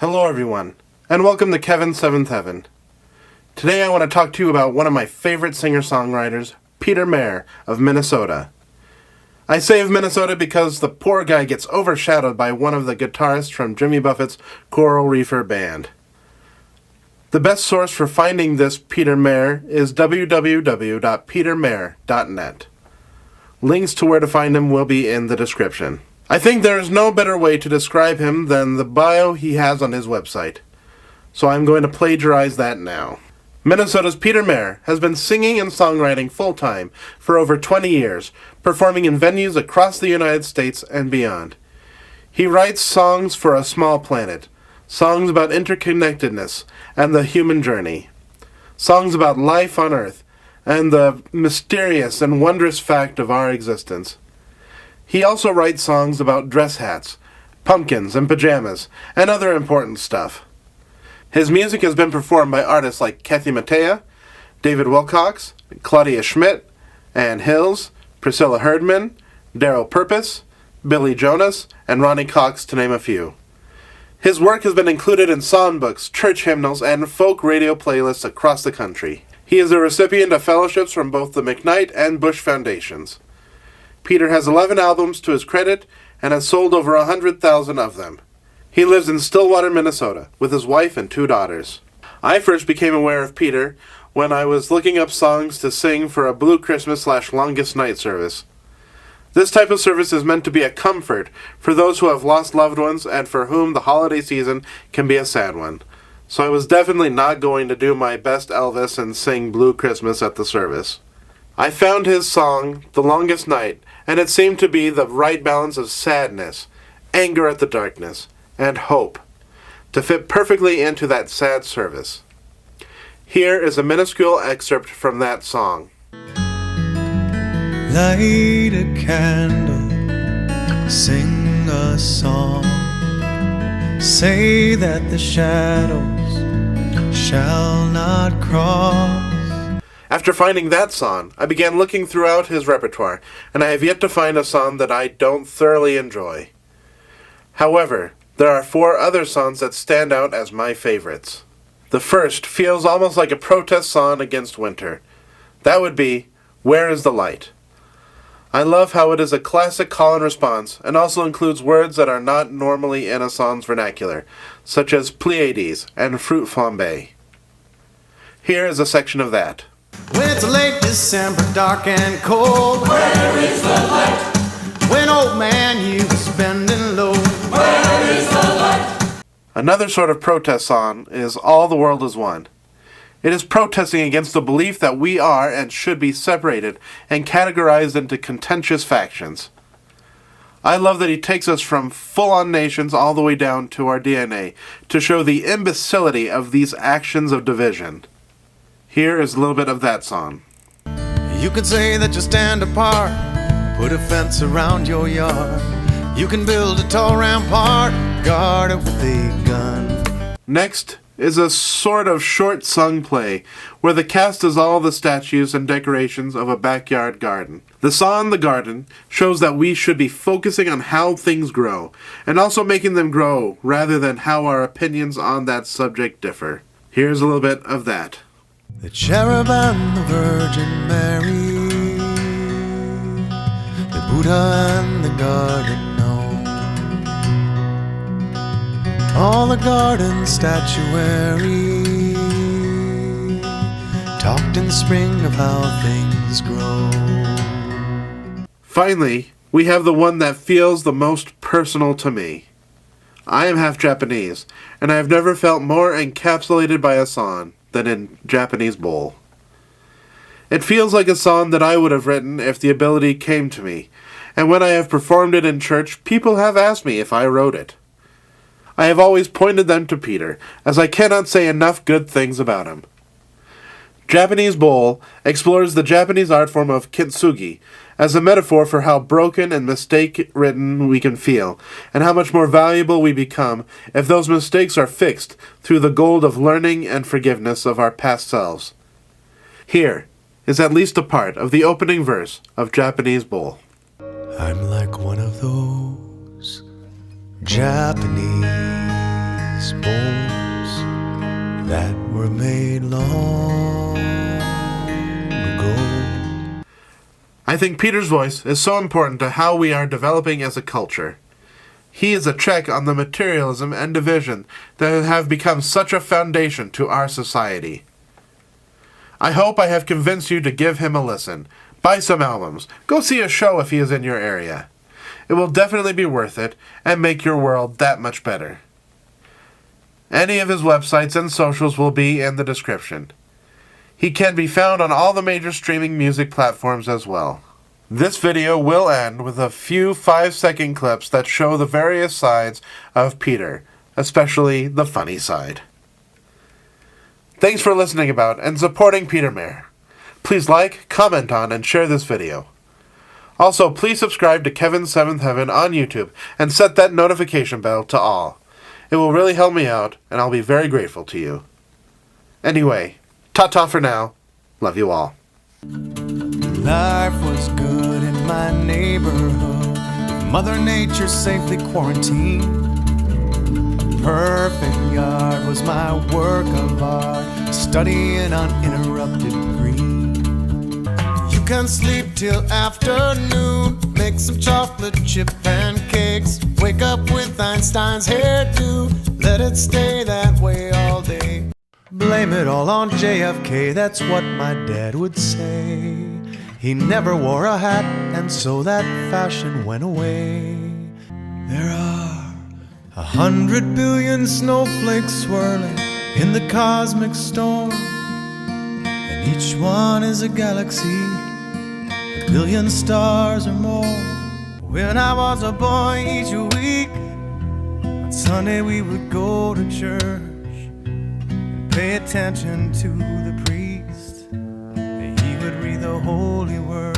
Hello everyone, and welcome to Kevin's Seventh Heaven. Today I want to talk to you about one of my favorite singer-songwriters, Peter Mayer of Minnesota. I say of Minnesota because the poor guy gets overshadowed by one of the guitarists from Jimmy Buffett's Coral Reefer Band. The best source for finding this Peter Mayer is www.petermayer.net. Links to where to find him will be in the description. I think there is no better way to describe him than the bio he has on his website, so I'm going to plagiarize that now. Minnesota's Peter Mayer has been singing and songwriting full-time for over 20 years, performing in venues across the United States and beyond. He writes songs for a small planet, songs about interconnectedness and the human journey, songs about life on Earth and the mysterious and wondrous fact of our existence. He also writes songs about dress hats, pumpkins and pajamas, and other important stuff. His music has been performed by artists like Kathy Mattea, David Wilcox, Claudia Schmidt, Ann Hills, Priscilla Herdman, Daryl Purpose, Billy Jonas, and Ronnie Cox, to name a few. His work has been included in songbooks, church hymnals, and folk radio playlists across the country. He is a recipient of fellowships from both the McKnight and Bush Foundations. Peter has 11 albums to his credit and has sold over 100,000 of them. He lives in Stillwater, Minnesota, with his wife and 2 daughters. I first became aware of Peter when I was looking up songs to sing for a Blue Christmas/Longest Night service. This type of service is meant to be a comfort for those who have lost loved ones and for whom the holiday season can be a sad one. So I was definitely not going to do my best Elvis and sing Blue Christmas at the service. I found his song, The Longest Night, and it seemed to be the right balance of sadness, anger at the darkness, and hope, to fit perfectly into that sad service. Here is a minuscule excerpt from that song. Light a candle, sing a song, say that the shadows shall not cross. After finding that song, I began looking throughout his repertoire, and I have yet to find a song that I don't thoroughly enjoy. However, there are 4 other songs that stand out as my favorites. The first feels almost like a protest song against winter. That would be Where is the Light? I love how it is a classic call and response, and also includes words that are not normally in a song's vernacular, such as Pleiades and Fruit Flambe. Here is a section of that. When it's late December, dark and cold, Where is the light? when old man you was bending low, Where is the light? Another sort of protest song is All the World is One. It is protesting against the belief that we are and should be separated and categorized into contentious factions. I love that he takes us from full-on nations all the way down to our DNA to show the imbecility of these actions of division. Here is a little bit of that song. you can say that you stand apart, put a fence around your yard, you can build a tall rampart, guard it with a gun. Next is a sort of short sung play where the cast is all the statues and decorations of a backyard garden. The song The Garden shows that we should be focusing on how things grow and also making them grow rather than how our opinions on that subject differ. Here's a little bit of that. The cherub and the Virgin Mary, the Buddha and the garden gnome, all the garden statuary talked in spring of how things grow. Finally, we have the one that feels the most personal to me. I am half Japanese, and I have never felt more encapsulated by a song than in Japanese Bowl. It feels like a song that I would have written if the ability came to me, and when I have performed it in church, people have asked me if I wrote it. I have always pointed them to Peter, as I cannot say enough good things about him. Japanese Bowl explores the Japanese art form of kintsugi as a metaphor for how broken and mistake-ridden we can feel, and how much more valuable we become if those mistakes are fixed through the gold of learning and forgiveness of our past selves. Here is at least a part of the opening verse of Japanese Bowl. I'm like one of those Japanese these bones that were made long ago. I think Peter's voice is so important to how we are developing as a culture. He is a check on the materialism and division that have become such a foundation to our society. I hope I have convinced you to give him a listen. Buy some albums. Go see a show if he is in your area. It will definitely be worth it and make your world that much better. Any of his websites and socials will be in the description. He can be found on all the major streaming music platforms as well. This video will end with a few 5-second clips that show the various sides of Peter, especially the funny side. Thanks for listening about and supporting Peter Mayer. Please like, comment on, and share this video. Also, please subscribe to Kevin's Seventh Heaven on YouTube and set that notification bell to all. It will really help me out, and I'll be very grateful to you. Anyway, ta-ta for now. Love you all. Life was good in my neighborhood, with Mother Nature safely quarantined. Perfect yard was my work of art, studying uninterrupted green. You can sleep till afternoon, make some chocolate chip pancakes, wake up with Einstein's hairdo, let it stay that way all day. Blame it all on JFK, that's what my dad would say. He never wore a hat, and so that fashion went away. There are 100 billion snowflakes swirling in the cosmic storm, and each one is a galaxy, a billion stars or more. When I was a boy, each week on Sunday we would go to church and pay attention to the priest. He would read the holy word